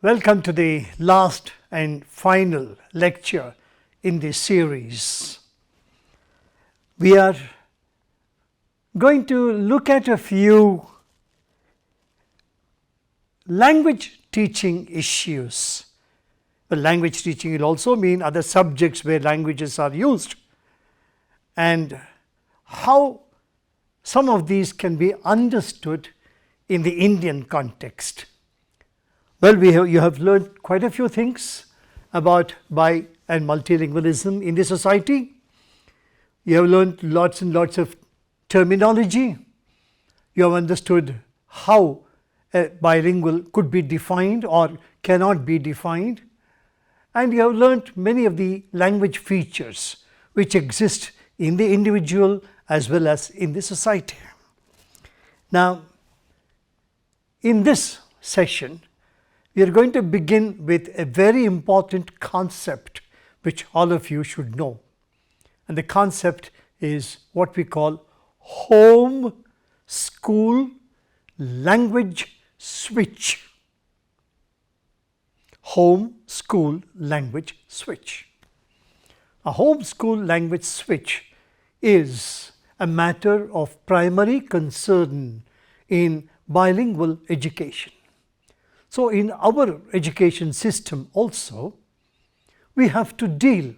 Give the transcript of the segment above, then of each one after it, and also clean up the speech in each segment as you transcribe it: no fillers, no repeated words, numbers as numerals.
Welcome to the last and final lecture in this series. We are going to look at a few language teaching issues. Well, language teaching will also mean other subjects where languages are used, and how some of these can be understood in the Indian context. Well, you have learned quite a few things about bi and multilingualism in the society. You have learned lots and lots of terminology. You have understood how a bilingual could be defined or cannot be defined. And you have learned many of the language features which exist in the individual as well as in the society. Now, in this session, we are going to begin with a very important concept which all of you should know. And the concept is what we call home school language switch. Home school language switch. A home school language switch is a matter of primary concern in bilingual education. So, in our education system also, we have to deal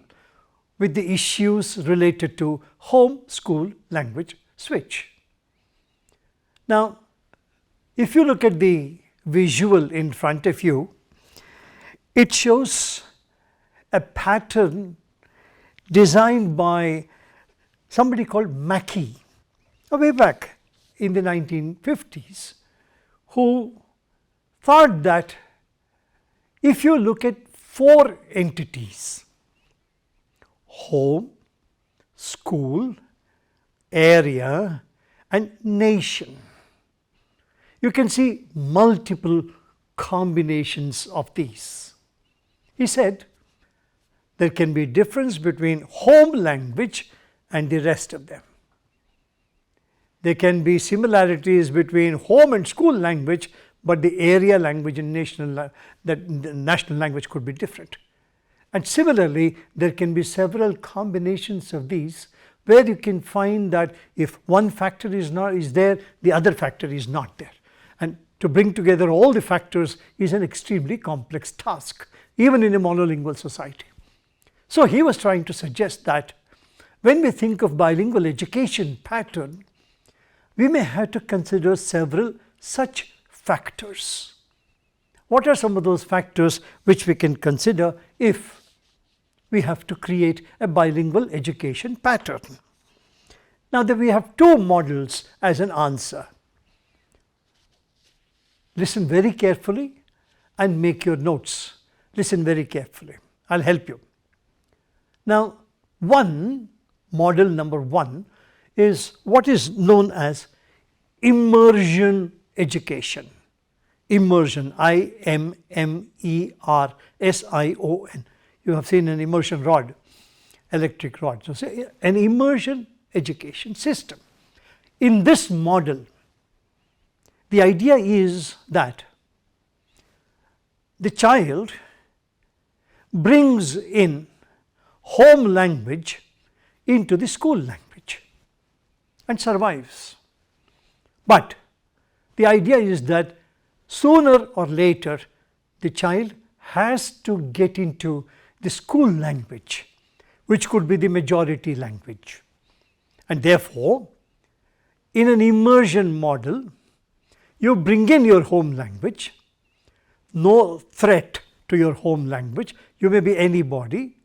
with the issues related to home school language switch. Now, if you look at the visual in front of you, it shows a pattern designed by somebody called Mackey, way back in the 1950s, who thought that if you look at four entities: home, school, area and nation, you can see multiple combinations of these. He said there can be difference between home language and the rest of them. There can be similarities between home and school language, but the area language and national language could be different. And similarly, there can be several combinations of these where you can find that if one factor is there, the other factor is not there. And to bring together all the factors is an extremely complex task, even in a monolingual society. So he was trying to suggest that when we think of bilingual education pattern, we may have to consider several such factors. What are some of those factors which we can consider if we have to create a bilingual education pattern? Now, that we have two models as an answer. Listen very carefully and make your notes. Listen very carefully. I'll help you. Now, model number one is what is known as immersion education. Immersion, I-M-M-E-R-S-I-O-N. You have seen an immersion rod, electric rod. So, say an immersion education system. In this model, the idea is that the child brings in home language into the school language and survives. But the idea is that sooner or later the child has to get into the school language, which could be the majority language. And therefore, in an immersion model, you bring in your home language, no threat to your home language. You may be anybody,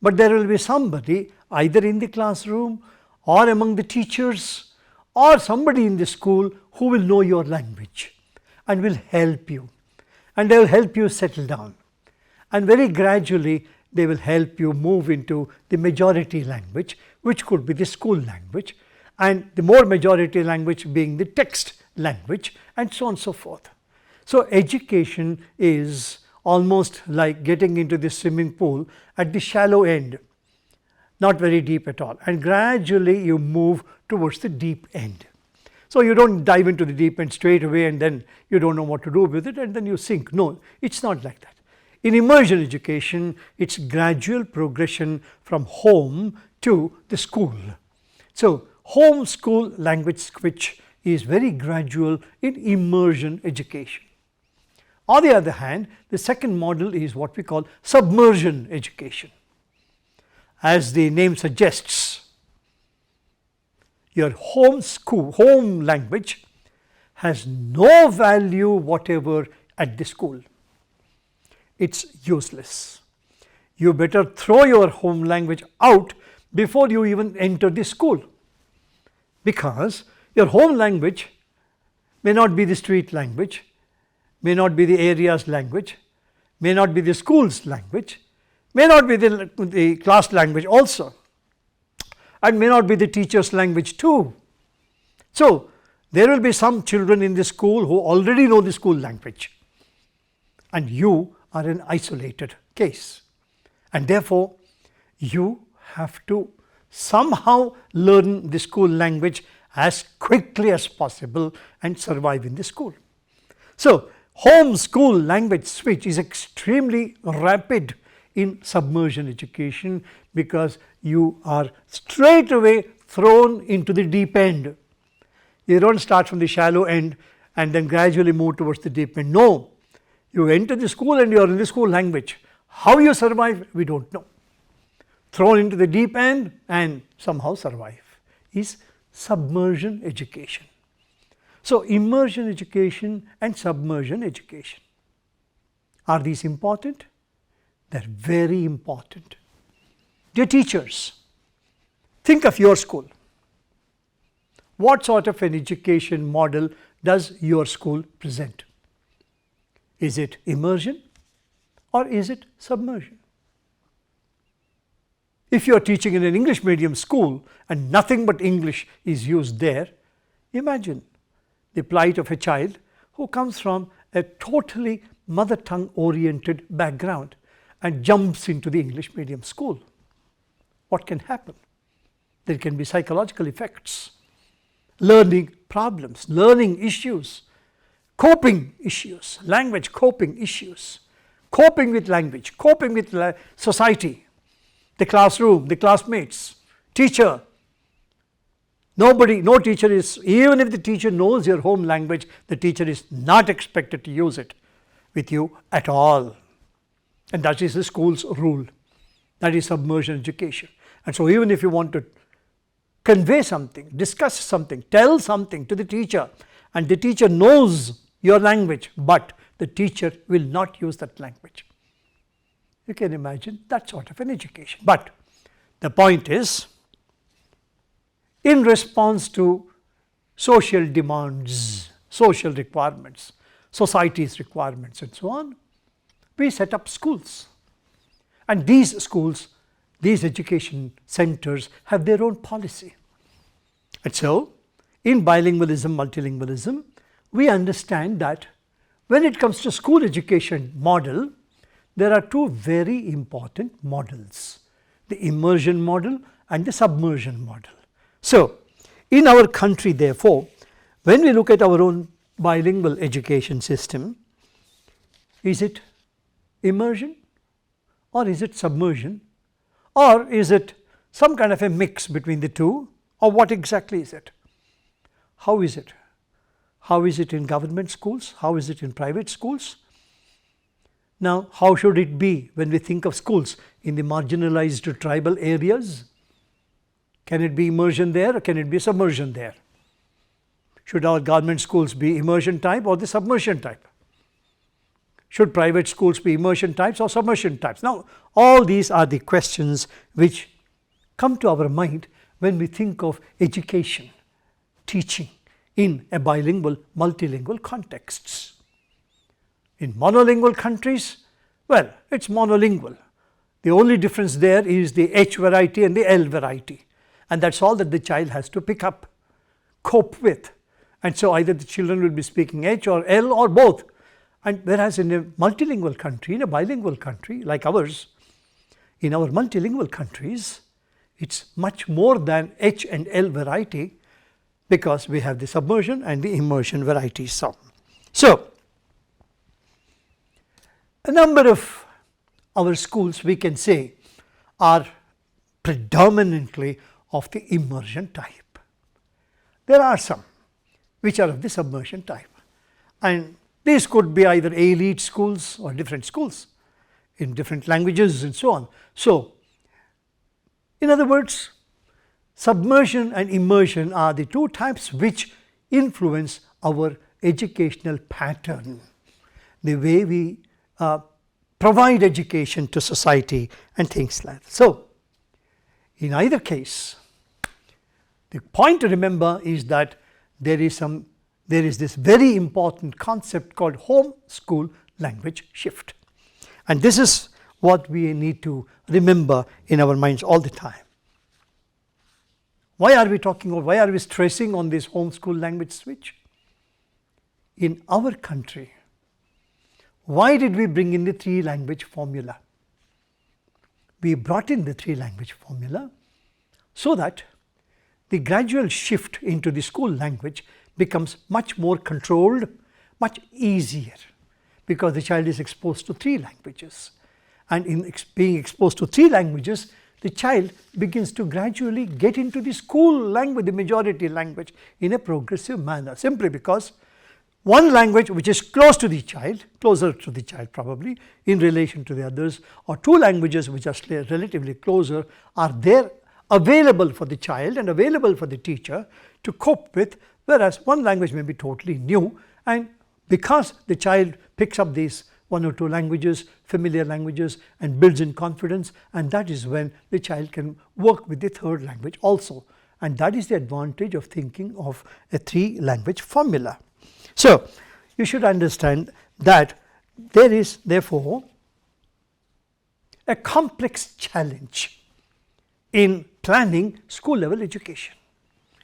but there will be somebody either in the classroom or among the teachers or somebody in the school who will know your language and will help you, and they will help you settle down, and very gradually they will help you move into the majority language, which could be the school language, and the more majority language being the text language, and so on and so forth. So, education is almost like getting into the swimming pool at the shallow end, not very deep at all, and gradually you move towards the deep end. So you don't dive into the deep end straight away and then you don't know what to do with it and then you sink. No, it's not like that. In immersion education, it's gradual progression from home to the school. So home school language switch is very gradual in immersion education. On the other hand, the second model is what we call submersion education. As the name suggests, your home language has no value whatever at the school. It's useless. You better throw your home language out before you even enter the school, because your home language may not be the street language, may not be the area's language, may not be the school's language, may not be the class language also, and may not be the teacher's language too. So there will be some children in the school who already know the school language, and you are an isolated case, and therefore you have to somehow learn the school language as quickly as possible and survive in the school. So home school language switch is extremely rapid in submersion education, because you are straight away thrown into the deep end. You don't start from the shallow end and then gradually move towards the deep end. No, you enter the school and you are in the school language. How you survive, we don't know. Thrown into the deep end and somehow survive is submersion education. So immersion education and submersion education, are these important? They are very important. Dear teachers, think of your school. What sort of an education model does your school present? Is it immersion or is it submersion? If you are teaching in an English medium school and nothing but English is used there, imagine the plight of a child who comes from a totally mother tongue oriented background and jumps into the English medium school. What can happen? There can be psychological effects, learning problems, learning issues, coping issues, language coping issues, coping with language, coping with society, the classroom, the classmates, teacher. No teacher is, even if the teacher knows your home language, the teacher is not expected to use it with you at all. And that is the school's rule. That is submersion education. And so even if you want to convey something, discuss something, tell something to the teacher, and the teacher knows your language, but the teacher will not use that language. You can imagine that sort of an education. But the point is, in response to social demands, social requirements, society's requirements and so on, we set up schools. And these schools, these education centers have their own policy. And so, in bilingualism, multilingualism, we understand that when it comes to school education model, there are two very important models, the immersion model and the submersion model. So, in our country therefore, when we look at our own bilingual education system, is it immersion or is it submersion, or is it some kind of a mix between the two, or what exactly is it? How is it? How is it in government schools? How is it in private schools? Now, how should it be when we think of schools in the marginalized tribal areas? Can it be immersion there or can it be submersion there? Should our government schools be immersion type or the submersion type? Should private schools be immersion types or submersion types? Now, all these are the questions which come to our mind when we think of education, teaching in a bilingual, multilingual contexts. In monolingual countries, well, it's monolingual. The only difference there is the H variety and the L variety, and that's all that the child has to pick up, cope with. And so either the children will be speaking H or L or both. And whereas in a multilingual country, in a bilingual country like ours, in our multilingual countries, it's much more than H and L variety, because we have the submersion and the immersion varieties. So, a number of our schools, we can say, are predominantly of the immersion type. There are some which are of the submersion type, and these could be either elite schools or different schools in different languages and so on. So, in other words, submersion and immersion are the two types which influence our educational pattern, the way we provide education to society and things like that. So, in either case, the point to remember is that there is this very important concept called home school language shift, and this is what we need to remember in our minds all the time. Why are we talking, or why are we stressing on this home school language switch? In our country, why did we bring in the 3-language formula? We brought in the 3-language formula so that the gradual shift into the school language becomes much more controlled, much easier, because the child is exposed to 3 languages. And in being exposed to 3 languages, the child begins to gradually get into the school language, the majority language, in a progressive manner, simply because one language which is close to the child, closer to the child probably in relation to the others, or 2 languages which are relatively closer, are there available for the child and available for the teacher to cope with, whereas one language may be totally new, and because the child picks up these 1 or 2 languages, familiar languages, and builds in confidence, and that is when the child can work with the 3rd language also, and that is the advantage of thinking of a 3-language formula. So, you should understand that there is therefore a complex challenge in planning school level education.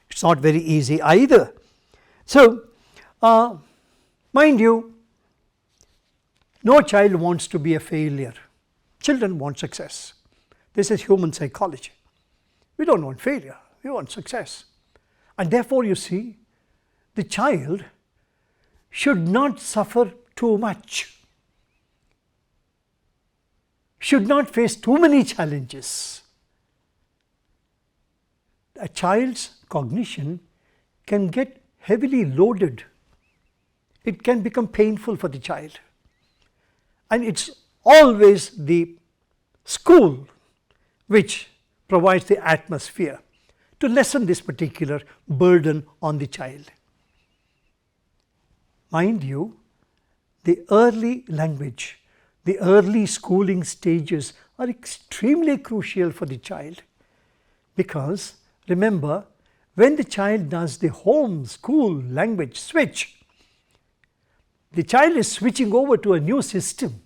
It is not very easy either. So, mind you, no child wants to be a failure. Children want success. This is human psychology. We do not want failure, we want success. And therefore, you see, the child should not suffer too much, should not face too many challenges. A child's cognition can get heavily loaded. It can become painful for the child, and it is always the school which provides the atmosphere to lessen this particular burden on the child. Mind you, the early language, the early schooling stages are extremely crucial for the child, because remember, when the child does the home school language switch, the child is switching over to a new system,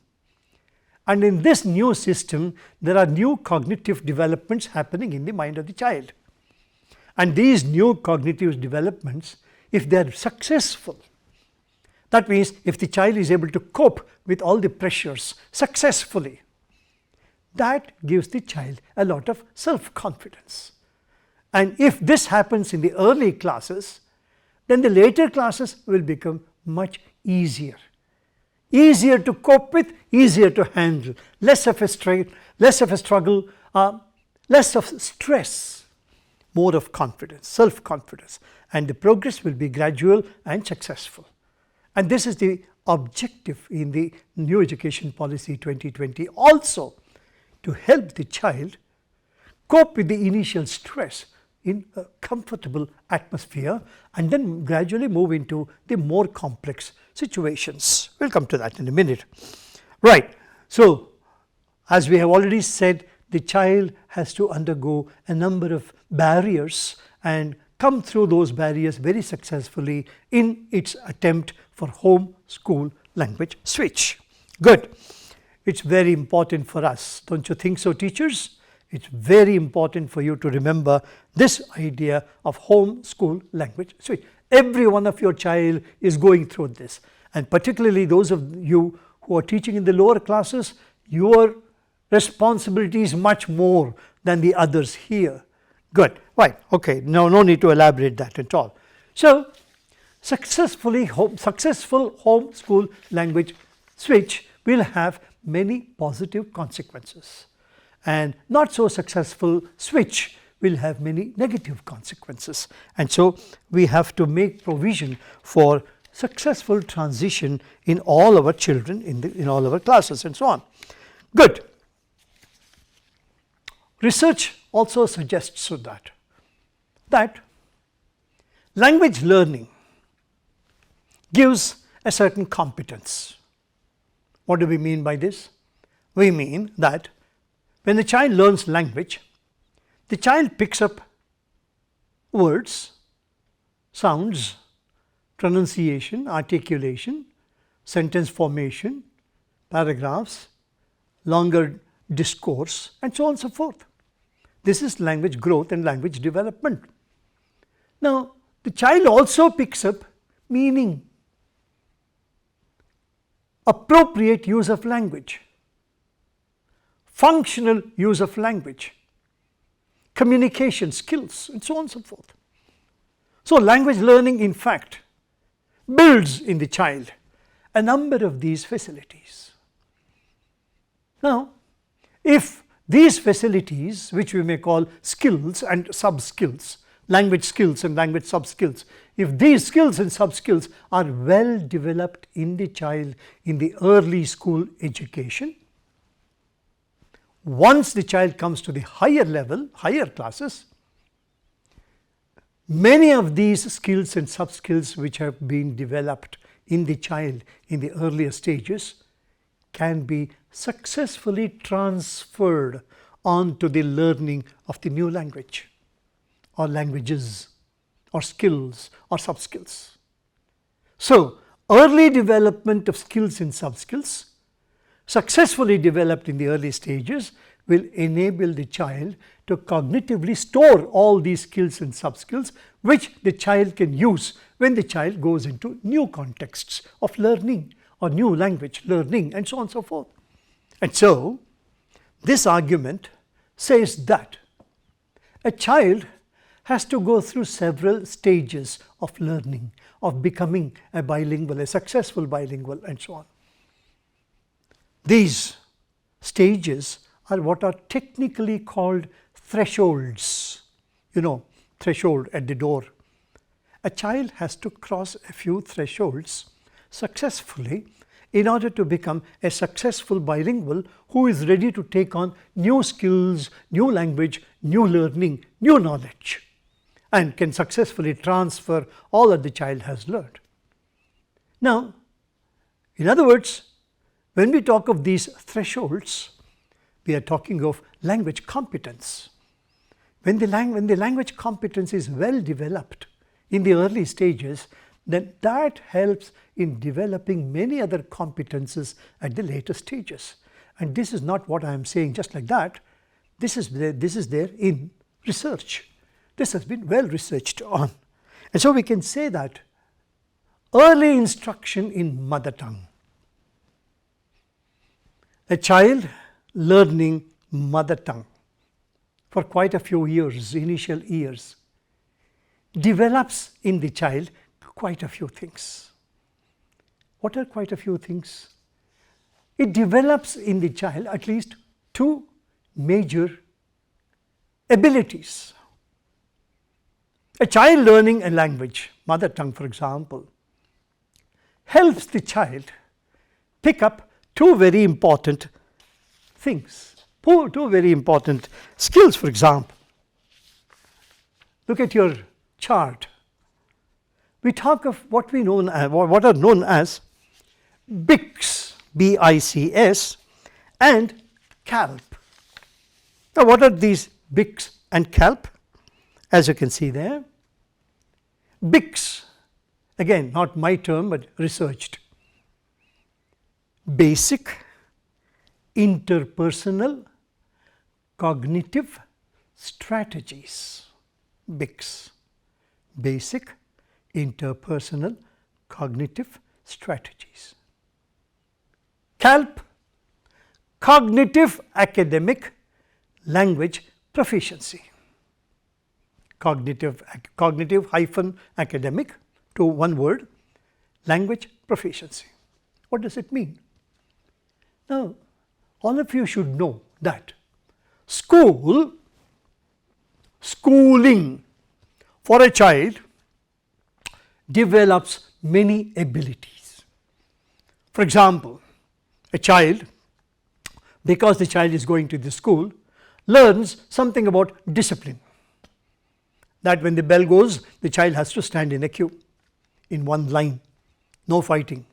and in this new system there are new cognitive developments happening in the mind of the child, and these new cognitive developments, if they are successful, that means if the child is able to cope with all the pressures successfully, that gives the child a lot of self-confidence. And if this happens in the early classes, then the later classes will become much easier. Easier to cope with, easier to handle, less of a struggle, less of stress, more of confidence, self-confidence, and the progress will be gradual and successful. And this is the objective in the New Education Policy 2020 also, to help the child cope with the initial stress in a comfortable atmosphere, and then gradually move into the more complex situations. We will come to that in a minute. Right. So, as we have already said, the child has to undergo a number of barriers and come through those barriers very successfully in its attempt for home school language switch. Good. It is very important for us, don't you think so, teachers? It is very important for you to remember this idea of home school language switch. Every one of your child is going through this, and particularly those of you who are teaching in the lower classes, your responsibility is much more than the others here. Good. Right. Okay. No need to elaborate that at all. So, successful homeschool language switch will have many positive consequences, and not so successful switch will have many negative consequences. And so, we have to make provision for successful transition in all our children, in all our classes and so on. Good. Research also suggests that language learning gives a certain competence. What do we mean by this? We mean that when the child learns language, the child picks up words, sounds, pronunciation, articulation, sentence formation, paragraphs, longer discourse, and so on and so forth. This is language growth and language development. Now, the child also picks up meaning, appropriate use of language, functional use of language, communication skills, and so on and so forth. So, language learning in fact builds in the child a number of these facilities. Now, if these facilities, which we may call skills and sub-skills, language skills and language sub-skills, if these skills and sub-skills are well developed in the child in the early school education, once the child comes to the higher level, higher classes, many of these skills and sub-skills which have been developed in the child in the earlier stages can be successfully transferred onto the learning of the new language or languages or skills or sub-skills. So, early development of skills and sub-skills successfully developed in the early stages will enable the child to cognitively store all these skills and sub-skills which the child can use when the child goes into new contexts of learning or new language learning and so on and so forth. And so, this argument says that a child has to go through several stages of learning, of becoming a bilingual, a successful bilingual and so on. These stages are what are technically called thresholds. You know, threshold at the door. A child has to cross a few thresholds successfully in order to become a successful bilingual who is ready to take on new skills, new language, new learning, new knowledge, and can successfully transfer all that the child has learned. Now, in other words, when we talk of these thresholds, we are talking of language competence. When the language competence is well developed in the early stages, then that helps in developing many other competences at the later stages. And this is not what I am saying just like that. This is there in research. This has been well researched on. And so we can say that early instruction in mother tongue, a child learning mother tongue for quite a few years, initial years, develops in the child quite a few things. What are quite a few things? It develops in the child at least two major abilities. A child learning a language, mother tongue for example, helps the child pick up two very important things, two very important skills. For example, look at your chart. We talk of what are known as BICS, B-I-C-S, and CALP. Now, what are these BICS and CALP? As you can see there, BICS, again not my term but researched, basic interpersonal cognitive strategies. BICS, basic interpersonal cognitive strategies. CALP, cognitive academic language proficiency. cognitive hyphen academic to one word, language proficiency. What does it mean? Now, all of you should know that schooling for a child develops many abilities. For example, a child, because the child is going to the school, learns something about discipline. That when the bell goes, the child has to stand in a queue, in one line, no fighting.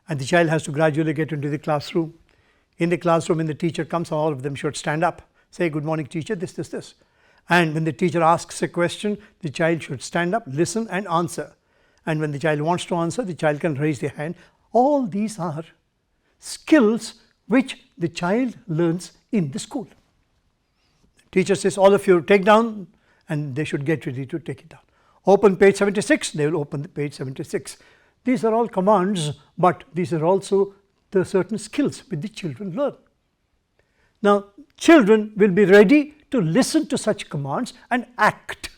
And the child has to gradually get into the classroom. In the classroom, when the teacher comes, all of them should stand up, say, good morning teacher, this. And when the teacher asks a question, the child should stand up, listen and answer. And when the child wants to answer, the child can raise their hand. All these are skills which the child learns in the school. The teacher says, all of you take down, and they should get ready to take it down. Open page 76, they will open the page 76. These are all commands, but these are also the certain skills which the children learn. Now, children will be ready to listen to such commands and act.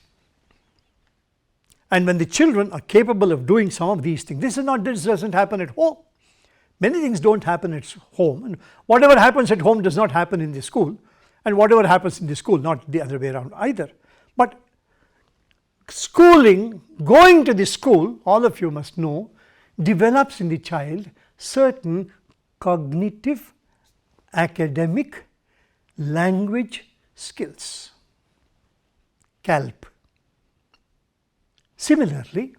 And when the children are capable of doing some of these things, this doesn't happen at home. Many things don't happen at home, and whatever happens at home does not happen in the school, and whatever happens in the school, not the other way around either. But schooling, going to the school, all of you must know, develops in the child certain cognitive, academic, language skills, CALP. Similarly,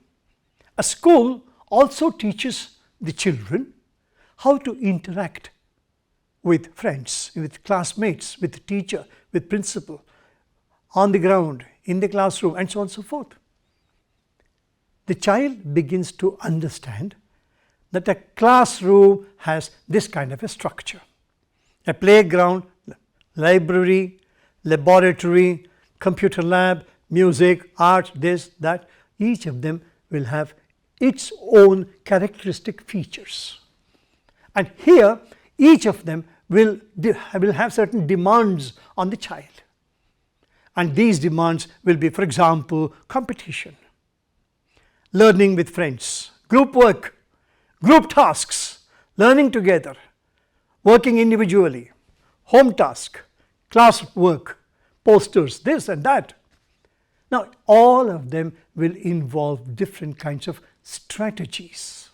a school also teaches the children how to interact with friends, with classmates, with the teacher, with principal, on the ground, in the classroom, and so on and so forth. The child begins to understand that a classroom has this kind of a structure. A playground, library, laboratory, computer lab, music, art, this, that, each of them will have its own characteristic features. And here, each of them will have certain demands on the child. And these demands will be, for example, competition, learning with friends, group work, group tasks, learning together, working individually, home task, class work, posters, this and that. Now, all of them will involve different kinds of strategies,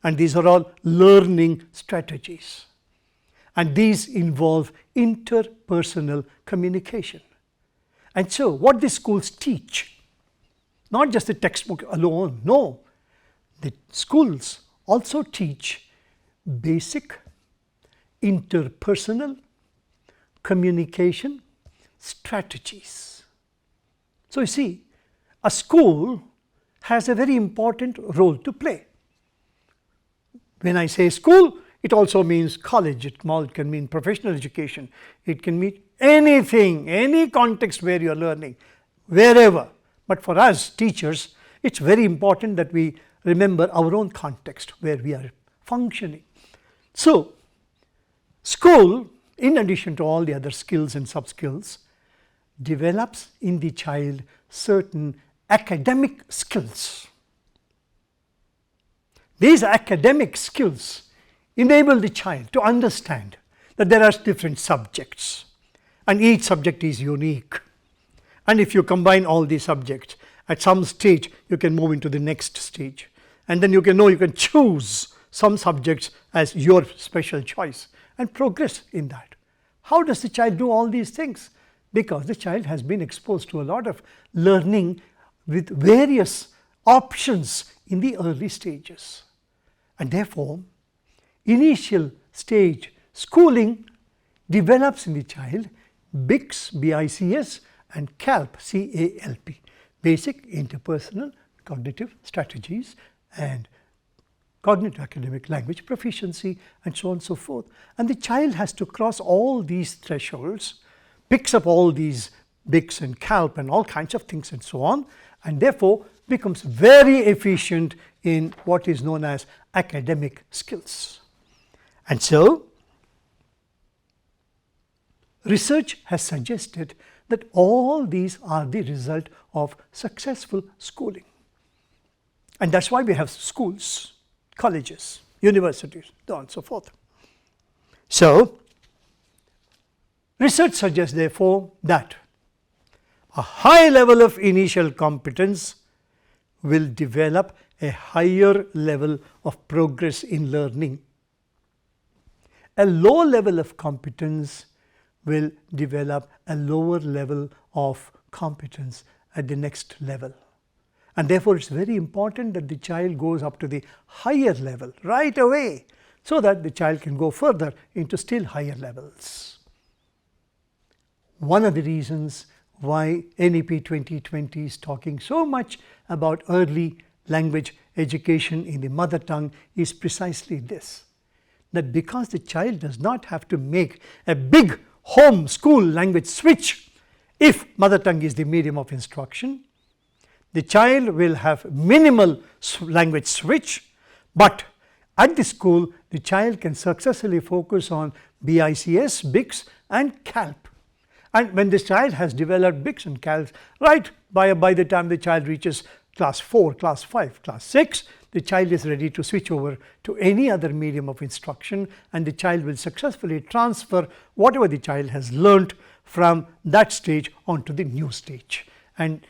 and these are all learning strategies, and these involve interpersonal communication. And so, what the schools teach, not just the textbook alone, no, the schools also teach basic interpersonal communication strategies. So, you see, a school has a very important role to play. When I say school, it also means college, it can mean professional education, it can mean anything, any context where you are learning, wherever. But for us teachers, it's very important that we remember our own context where we are functioning. So, school, in addition to all the other skills and sub-skills, develops in the child certain academic skills. These academic skills enable the child to understand that there are different subjects, and each subject is unique. And if you combine all these subjects, at some stage you can move into the next stage, and then you can choose some subjects as your special choice and progress in that. How does the child do all these things? Because the child has been exposed to a lot of learning with various options in the early stages, and therefore initial stage schooling develops in the child BICS, BICS, and CALP, CALP, basic interpersonal cognitive strategies and cognitive academic language proficiency, and so on and so forth. And the child has to cross all these thresholds, picks up all these BICS and CALP and all kinds of things and so on, and therefore becomes very efficient in what is known as academic skills. And so, research has suggested that all these are the result of successful schooling. And that's why we have schools, colleges, universities, so on and so forth. So, research suggests therefore that a high level of initial competence will develop a higher level of progress in learning. A low level of competence will develop a lower level of competence at the next level. And therefore, it's very important that the child goes up to the higher level right away, so that the child can go further into still higher levels. One of the reasons why NEP 2020 is talking so much about early language education in the mother tongue is precisely this, that because the child does not have to make a big home school language switch if mother tongue is the medium of instruction, the child will have minimal language switch, but at the school the child can successfully focus on BICS, BICS and CALP. And when this child has developed BICS and CALP, right by the time the child reaches class 4, class 5, class 6, the child is ready to switch over to any other medium of instruction, and the child will successfully transfer whatever the child has learnt from that stage onto the new stage. And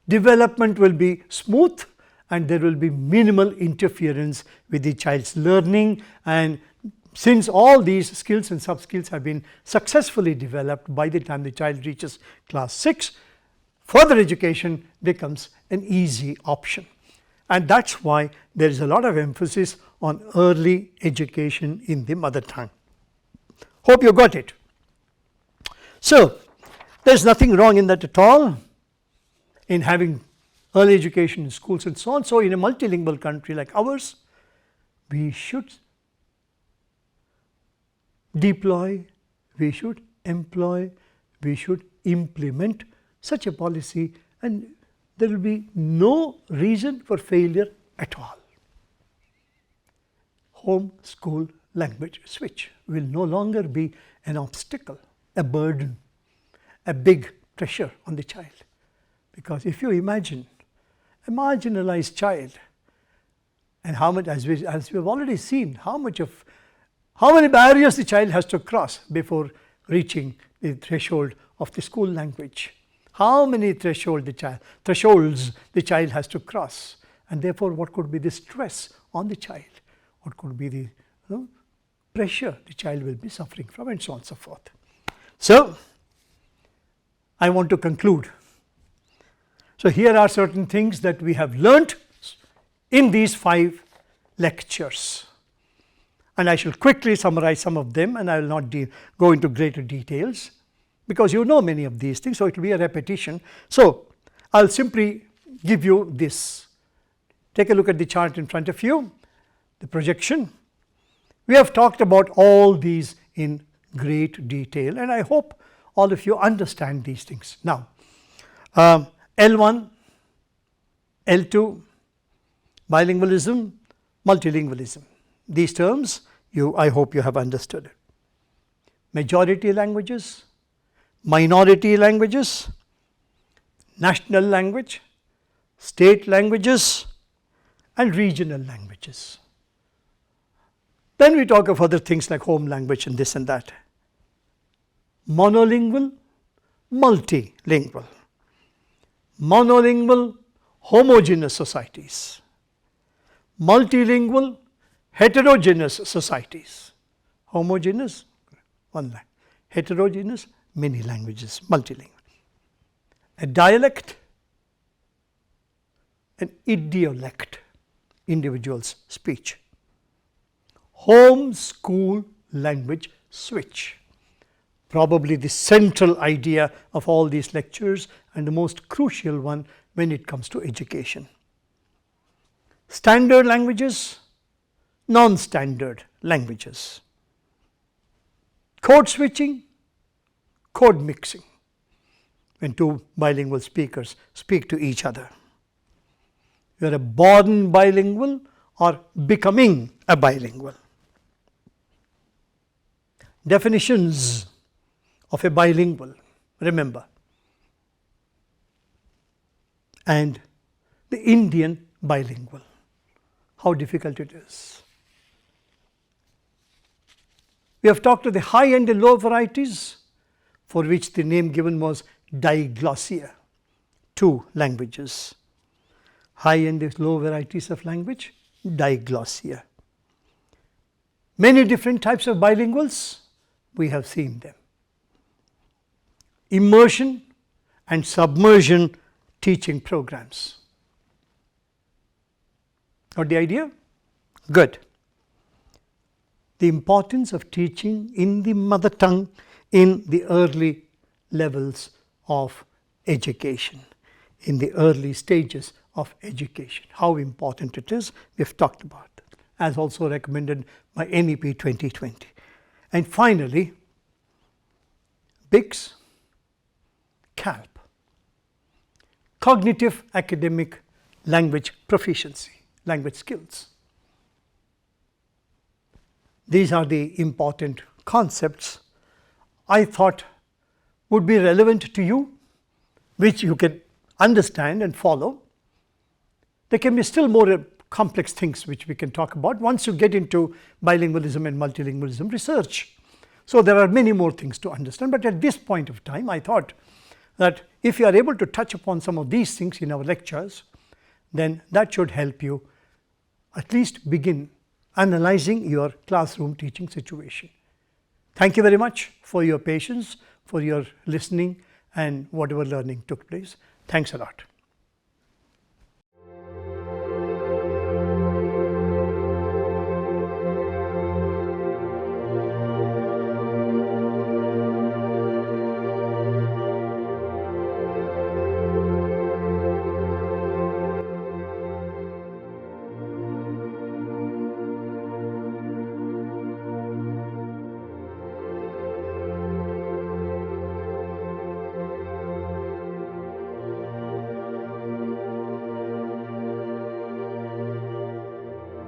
development will be smooth, and there will be minimal interference with the child's learning. And since all these skills and sub-skills have been successfully developed by the time the child reaches class 6, further education becomes an easy option. And that's why there is a lot of emphasis on early education in the mother tongue. Hope you got it. So, there's nothing wrong in that at all, in having early education in schools and so on. So, in a multilingual country like ours, we should deploy, we should employ, we should implement such a policy, and there will be no reason for failure at all. Home school language switch will no longer be an obstacle, a burden, a big pressure on the child. Because if you imagine a marginalized child, and how much, as we have already seen, how many barriers the child has to cross before reaching the threshold of the school language. How many thresholds the child has to cross, and therefore what could be the stress on the child, what could be the pressure the child will be suffering from, and so on and so forth. So, I want to conclude. So, here are certain things that we have learnt in these 5 lectures, and I shall quickly summarize some of them, and I will not go into greater details, because you know many of these things, so it will be a repetition. So, I will simply give you this. Take a look at the chart in front of you, the projection. We have talked about all these in great detail, and I hope all of you understand these things. Now, L1, L2, bilingualism, multilingualism. These terms I hope you have understood. Majority languages, minority languages, national language, state languages and regional languages. Then we talk of other things like home language and this and that. Monolingual, multilingual. Monolingual, homogeneous societies. Multilingual, heterogeneous societies. Homogeneous, one language. Heterogeneous, many languages, multilingual. A dialect, an idiolect, individual's speech. Home school language switch, probably the central idea of all these lectures and the most crucial one when it comes to education. Standard languages, non-standard languages. Code switching, code mixing, when 2 bilingual speakers speak to each other. You are a born bilingual or becoming a bilingual. Definitions of a bilingual. remember. And the Indian bilingual, how difficult it is. We have talked of the high and the low varieties, for which the name given was diglossia, 2 languages. High and the low varieties of language, diglossia. Many different types of bilinguals, we have seen them. Immersion and submersion teaching programs. Got the idea? Good. The importance of teaching in the mother tongue in the early levels of education, in the early stages of education. How important it is, we have talked about it, as also recommended by NEP 2020. And finally, BICS, CALP, Cognitive Academic Language Proficiency, language skills. These are the important concepts I thought would be relevant to you, which you can understand and follow. There can be still more complex things which we can talk about once you get into bilingualism and multilingualism research. So there are many more things to understand, but at this point of time I thought that if you are able to touch upon some of these things in our lectures, then that should help you at least begin analyzing your classroom teaching situation. Thank you very much for your patience, for your listening and whatever learning took place. Thanks a lot.